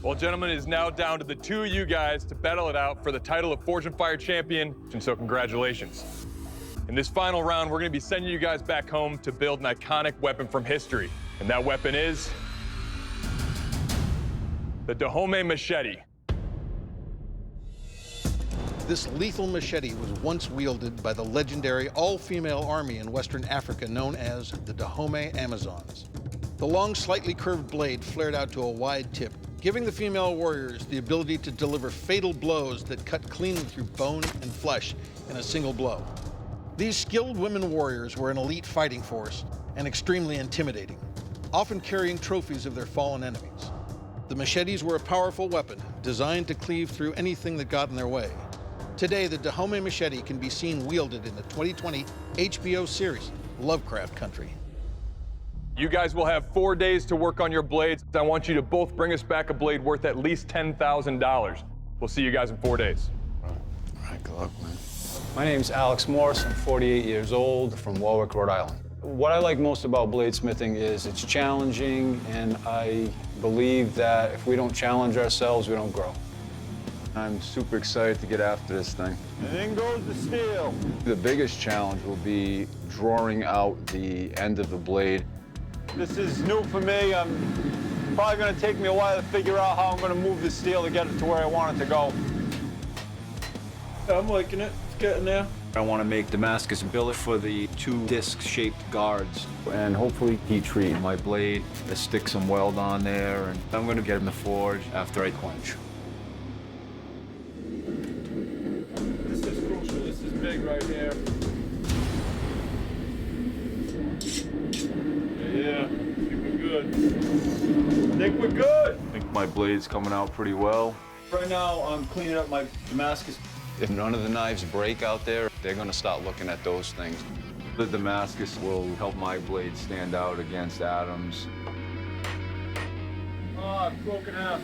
Well, gentlemen, it is now down to the two of you guys to battle it out for the title of Forge and Fire champion, and so congratulations. In this final round, we're gonna be sending you guys back home to build an iconic weapon from history, and that weapon is the Dahomey machete. This lethal machete was once wielded by the legendary all-female army in Western Africa known as the Dahomey Amazons. The long, slightly curved blade flared out to a wide tip, giving the female warriors the ability to deliver fatal blows that cut cleanly through bone and flesh in a single blow. These skilled women warriors were an elite fighting force and extremely intimidating, often carrying trophies of their fallen enemies. The machetes were a powerful weapon designed to cleave through anything that got in their way. Today, the Dahomey machete can be seen wielded in the 2020 HBO series, Lovecraft Country. You guys will have 4 days to work on your blades. I want you to both bring us back a blade worth at least $10,000. We'll see you guys in 4 days. All right, good luck, man. My name's Alex Morse. I'm 48 years old from Warwick, Rhode Island. What I like most about bladesmithing is it's challenging, and I believe that if we don't challenge ourselves, we don't grow. I'm super excited to get after this thing. And in goes the steel. The biggest challenge will be drawing out the end of the blade. This is new for me. Probably gonna take me a while to figure out how I'm gonna move the steel to get it to where I want it to go. I'm liking it. It's getting there. I want to make Damascus billet for the 2 disc-shaped guards And hopefully heat treat my blade, stick some weld on there, and I'm going to get in the forge after I quench. This is crucial. This is big right here. Yeah, I think we're good. I think we're good. I think my blade's coming out pretty well. Right now, I'm cleaning up my Damascus. If none of the knives break out there, they're gonna start looking at those things. The Damascus will help my blade stand out against Adam's. Oh, it's broken half.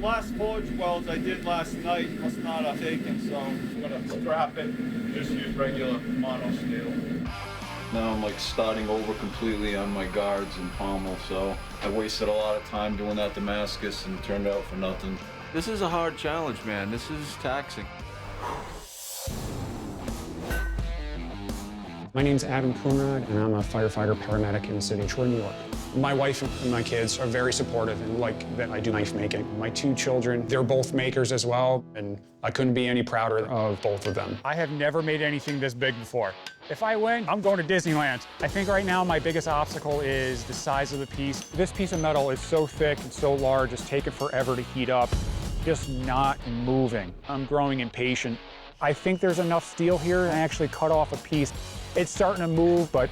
Last forge welds I did last night must not have taken, so I'm gonna scrap it. Just use regular mono steel. Now I'm like starting over completely on my guards and pommel, so I wasted a lot of time doing that Damascus and it turned out for nothing. This is a hard challenge, man. This is taxing. My name's Adam Coonrod, and I'm a firefighter paramedic in the city of Troy, New York. My wife and my kids are very supportive and like that I do knife making. My 2 children, they're both makers as well, and I couldn't be any prouder of both of them. I have never made anything this big before. If I win, I'm going to Disneyland. I think right now my biggest obstacle is the size of the piece. This piece of metal is so thick and so large, it's taken forever to heat up. Just not moving. I'm growing impatient. I think there's enough steel here. I actually cut off a piece. It's starting to move, but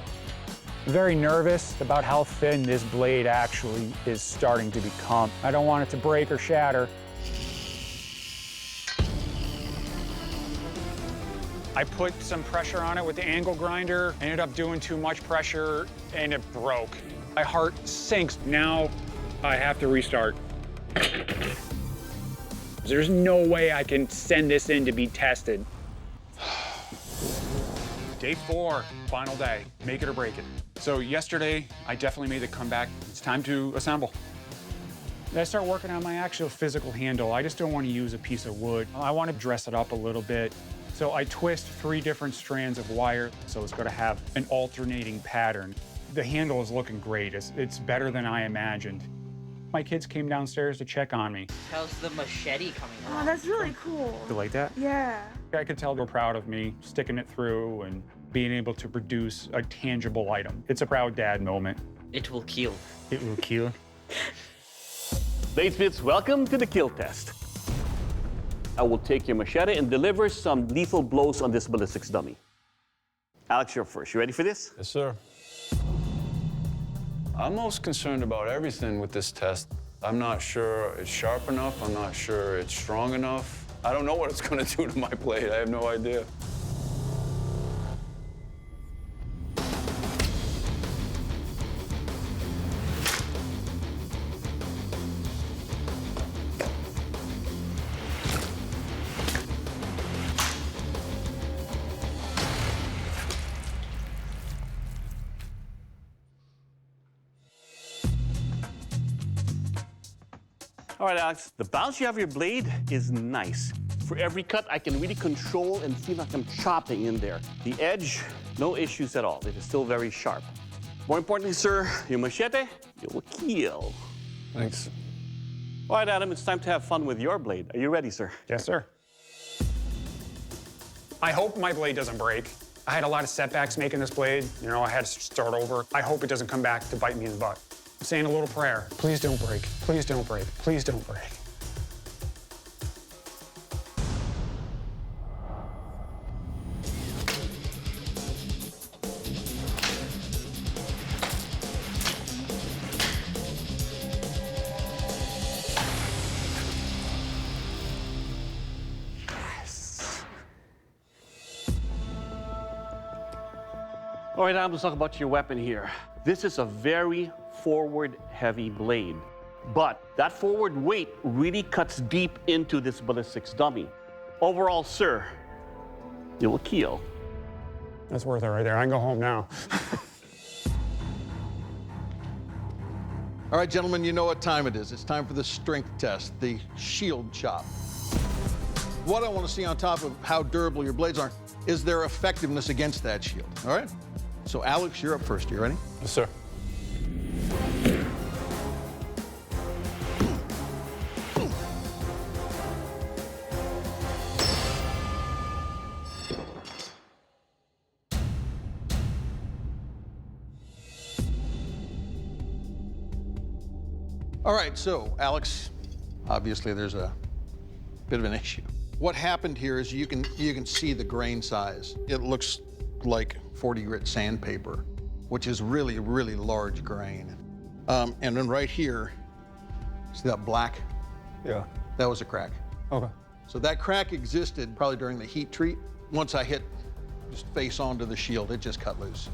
very nervous about how thin this blade actually is starting to become. I don't want it to break or shatter. I put some pressure on it with the angle grinder, ended up doing too much pressure, and it broke. My heart sinks. Now I have to restart. There's no way I can send this in to be tested. Day 4, final day, make it or break it. So yesterday, I definitely made the comeback. It's time to assemble. I start working on my actual physical handle. I just don't want to use a piece of wood. I want to dress it up a little bit. So I twist 3 different strands of wire, so it's going to have an alternating pattern. The handle is looking great. It's better than I imagined. My kids came downstairs to check on me. How's the machete coming along? Oh, that's really cool. You like that? Yeah. I could tell they're proud of me, sticking it through and being able to produce a tangible item. It's a proud dad moment. It will kill. It will kill. Bladesmiths, welcome to the kill test. I will take your machete and deliver some lethal blows on this ballistics dummy. Alex, you're first. You ready for this? Yes, sir. I'm most concerned about everything with this test. I'm not sure it's sharp enough. I'm not sure it's strong enough. I don't know what it's going to do to my blade. I have no idea. All right, Alex, the bounce you have your blade is nice. For every cut, I can really control and feel like I'm chopping in there. The edge, no issues at all. It is still very sharp. More importantly, sir, your machete, it will kill. Thanks. All right, Adam, it's time to have fun with your blade. Are you ready, sir? Yes, sir. I hope my blade doesn't break. I had a lot of setbacks making this blade. You know, I had to start over. I hope it doesn't come back to bite me in the butt. I'm saying a little prayer. Please don't break. Please don't break. Please don't break. All right, Adam, let's talk about your weapon here. This is a very forward-heavy blade, but that forward weight really cuts deep into this ballistics dummy. Overall, sir, it will kill. That's worth it right there. I can go home now. All right, gentlemen, you know what time it is. It's time for the strength test, the shield chop. What I want to see on top of how durable your blades are is their effectiveness against that shield, all right? So, Alex, you're up first. You ready? Yes, sir. All right, so, Alex, obviously there's a bit of an issue. What happened here is you can see the grain size. It looks like 40 grit sandpaper, which is really, really large grain. And then right here, see that black? Yeah. That was a crack. Okay. So that crack existed probably during the heat treat. Once I hit just face onto the shield, it just cut loose.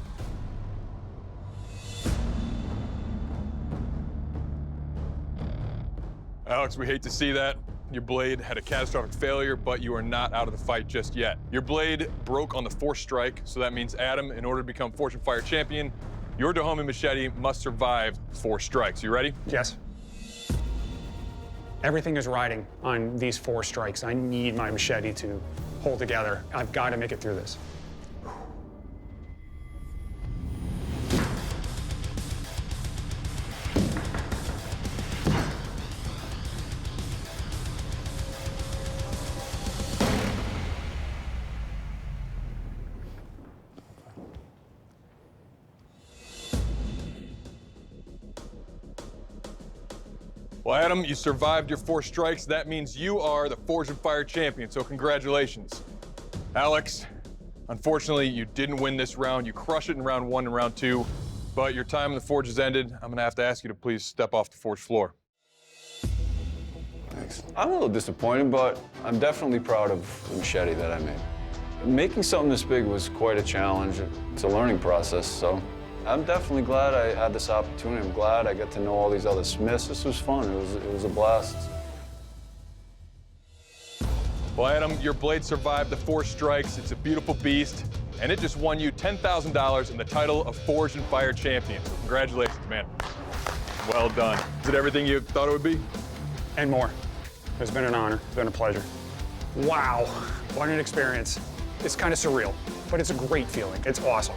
Alex, we hate to see that. Your blade had a catastrophic failure, but you are not out of the fight just yet. Your blade broke on the fourth strike, so that means, Adam, in order to become Fortune Fire champion, your Dahomey machete must survive 4 strikes. You ready? Yes. Everything is riding on these 4 strikes. I need my machete to hold together. I've got to make it through this. Well, Adam, you survived your 4 strikes. That means you are the Forged and Fire champion, so congratulations. Alex, unfortunately, you didn't win this round. You crushed it in round 1 and round 2, but your time in the Forge has ended. I'm gonna have to ask you to please step off the Forge floor. Thanks. I'm a little disappointed, but I'm definitely proud of the machete that I made. Making something this big was quite a challenge. It's a learning process, so I'm definitely glad I had this opportunity. I'm glad I get to know all these other smiths. This was fun. It was a blast. Well, Adam, your blade survived the 4 strikes. It's a beautiful beast, and it just won you $10,000 and the title of Forged and Fire champion. So congratulations, man. Well done. Is it everything you thought it would be? And more. It's been an honor. It's been a pleasure. Wow, what an experience. It's kind of surreal, but it's a great feeling. It's awesome.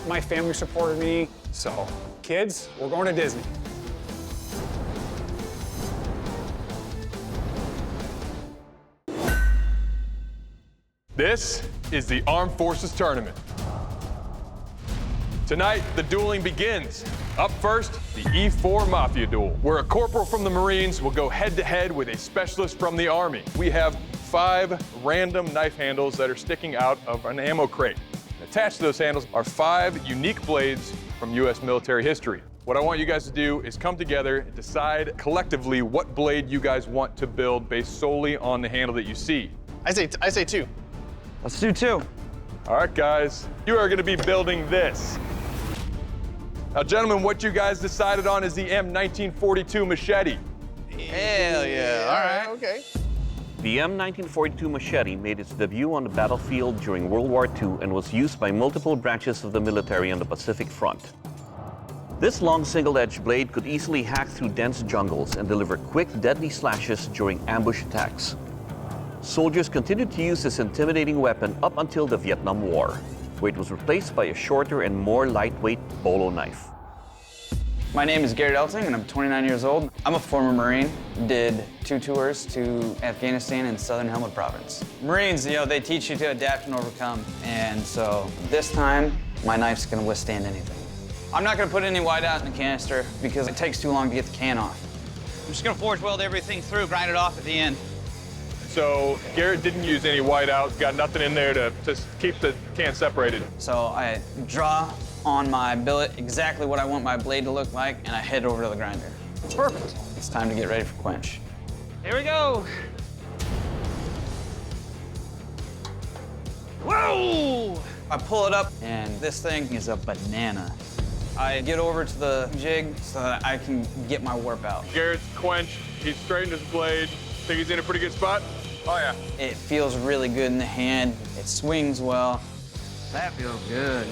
My family supported me, so kids, we're going to Disney. This is the Armed Forces Tournament. Tonight, the dueling begins. Up first, the E4 Mafia Duel, where a corporal from the Marines will go head-to-head with a specialist from the Army. We have 5 random knife handles that are sticking out of an ammo crate. Attached to those handles are 5 unique blades from U.S. military history. What I want you guys to do is come together and decide collectively what blade you guys want to build based solely on the handle that you see. I say 2. Let's do 2. All right, guys, you are going to be building this. Now, gentlemen, what you guys decided on is the M1942 machete. Hell yeah. All right. Okay. The M1942 machete made its debut on the battlefield during World War II and was used by multiple branches of the military on the Pacific Front. This long single-edged blade could easily hack through dense jungles and deliver quick, deadly slashes during ambush attacks. Soldiers continued to use this intimidating weapon up until the Vietnam War, where it was replaced by a shorter and more lightweight bolo knife. My name is Garrett Elting, and I'm 29 years old. I'm a former Marine. Did 2 tours to Afghanistan and Southern Helmand Province. Marines, they teach you to adapt and overcome. And so this time, my knife's gonna withstand anything. I'm not gonna put any whiteout in the canister because it takes too long to get the can off. I'm just gonna forge weld everything through, grind it off at the end. So Garrett didn't use any whiteout, got nothing in there to keep the can separated. So I draw on my billet exactly what I want my blade to look like, and I head over to the grinder. Perfect. It's time to get ready for quench. Here we go. Whoa! I pull it up, and this thing is a banana. I get over to the jig so that I can get my warp out. Garrett's quenched, he's straightened his blade. Think he's in a pretty good spot? Oh yeah. It feels really good in the hand. It swings well. That feels good.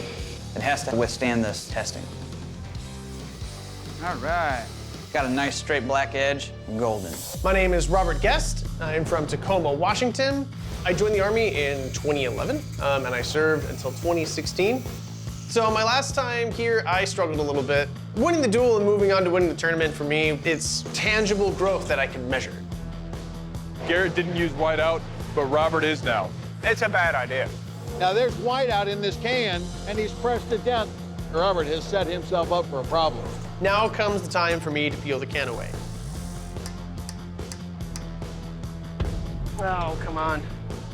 It has to withstand this testing. All right. Got a nice straight black edge, golden. My name is Robert Guest. I'm from Tacoma, Washington. I joined the Army in 2011, and I served until 2016. So my last time here, I struggled a little bit. Winning the duel and moving on to winning the tournament, for me, it's tangible growth that I can measure. Garrett didn't use whiteout, but Robert is now. It's a bad idea. Now there's whiteout in this can, and he's pressed to death. Robert has set himself up for a problem. Now comes the time for me to peel the can away. Oh, come on.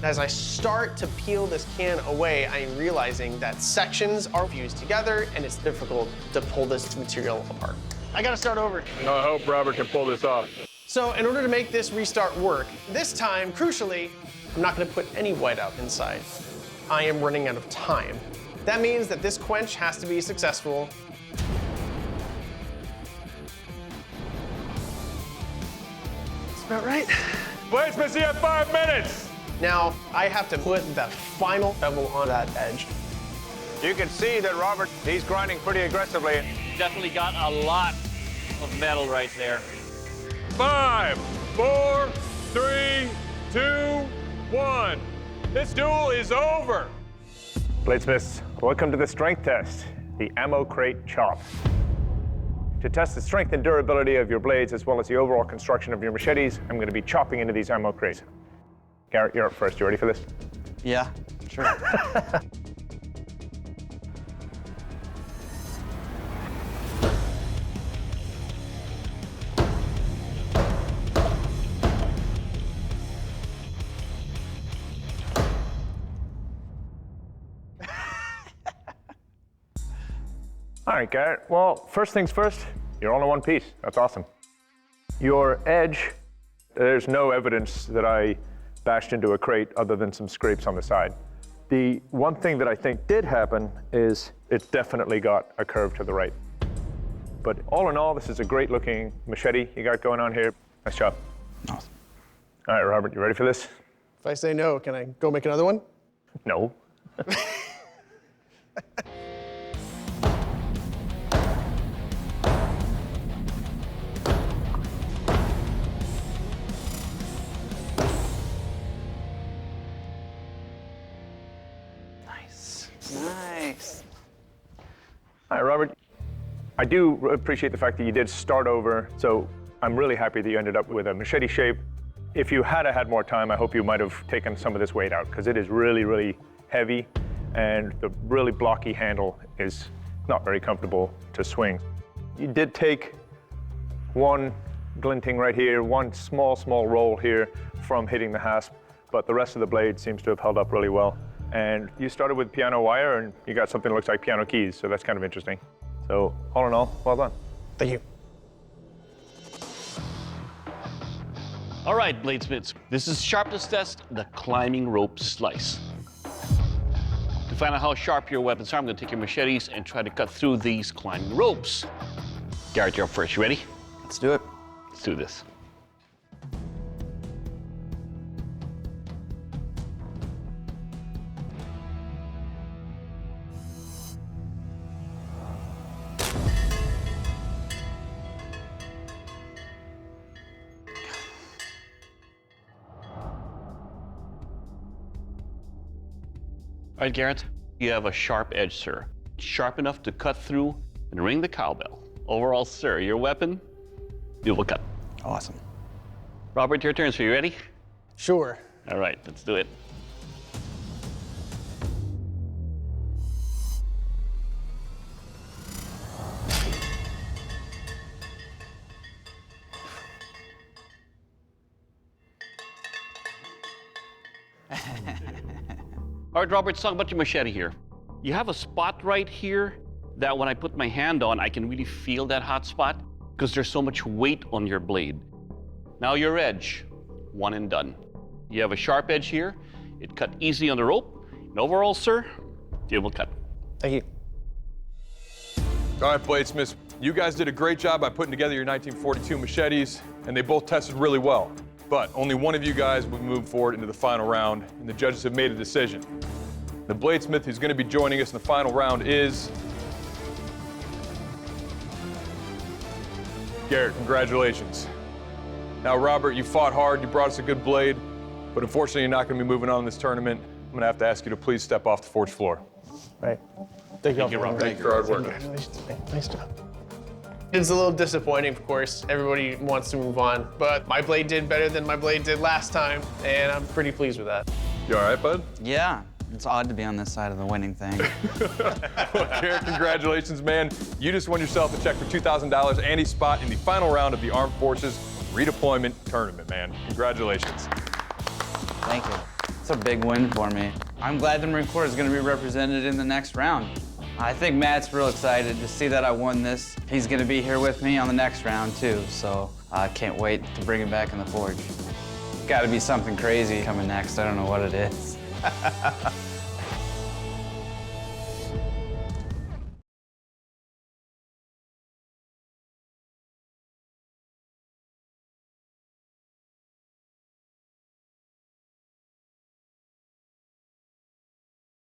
As I start to peel this can away, I'm realizing that sections are fused together, and it's difficult to pull this material apart. I gotta start over. I hope Robert can pull this off. So in order to make this restart work, this time, crucially, I'm not gonna put any whiteout inside. I am running out of time. That means that this quench has to be successful. That's about right. Bladesmiths, you have 5 minutes. Now, I have to put the final bevel on that edge. You can see that Robert, he's grinding pretty aggressively. Definitely got a lot of metal right there. 5, 4, 3, 2, 1. This duel is over. Bladesmiths, welcome to the strength test, the ammo crate chop. To test the strength and durability of your blades as well as the overall construction of your machetes, I'm going to be chopping into these ammo crates. Garrett, you're up first. You ready for this? Yeah, sure. All right, Garrett. Well, first things first, you're all in one piece. That's awesome. Your edge, there's no evidence that I bashed into a crate other than some scrapes on the side. The one thing that I think did happen is it definitely got a curve to the right. But all in all, this is a great looking machete you got going on here. Nice job. Awesome. All right, Robert, you ready for this? If I say no, can I go make another one? No. Nice. All right, Robert. I do appreciate the fact that you did start over, so I'm really happy that you ended up with a machete shape. If you had more time, I hope you might have taken some of this weight out, because it is really, really heavy, and the really blocky handle is not very comfortable to swing. You did take one glinting right here, one small roll here from hitting the hasp, but the rest of the blade seems to have held up really well. And you started with piano wire, and you got something that looks like piano keys, so that's kind of interesting. So all in all, well done. Thank you. All right, bladesmiths, this is sharpness test, the climbing rope slice. To find out how sharp your weapons are, I'm gonna take your machetes and try to cut through these climbing ropes. Garrett, you're up first. You ready? Let's do it. Let's do this. All right, Garrett, you have a sharp edge, sir. Sharp enough to cut through and ring the cowbell. Overall, sir, your weapon, dual cut. Awesome. Robert, your turn, so you ready? Sure. All right, let's do it. All right, Robert, let's talk about your machete here. You have a spot right here that when I put my hand on, I can really feel that hot spot because there's so much weight on your blade. Now your edge, one and done. You have a sharp edge here. It cut easy on the rope. And overall, sir, dual cut. Thank you. All right, bladesmiths, you guys did a great job by putting together your 1942 machetes, and they both tested really well. But only one of you guys would move forward into the final round, and the judges have made a decision. The bladesmith who's going to be joining us in the final round is Garrett. Congratulations. Now, Robert, you fought hard. You brought us a good blade, but unfortunately, you're not going to be moving on in this tournament. I'm going to have to ask you to please step off the forge floor. Right. Thank you, Robert. Thank you for hard work. Congratulations, man. Nice job. It's a little disappointing, of course. Everybody wants to move on, but my blade did better than my blade did last time, and I'm pretty pleased with that. You all right, bud? Yeah, it's odd to be on this side of the winning thing. Well, Garrett, congratulations, man. You just won yourself a check for $2,000 and a spot in the final round of the Armed Forces Redeployment Tournament, man. Congratulations. Thank you. It's a big win for me. I'm glad the Marine Corps is going to be represented in the next round. I think Matt's real excited to see that I won this. He's going to be here with me on the next round, too, so I can't wait to bring him back in the forge. Got to be something crazy coming next. I don't know what it is.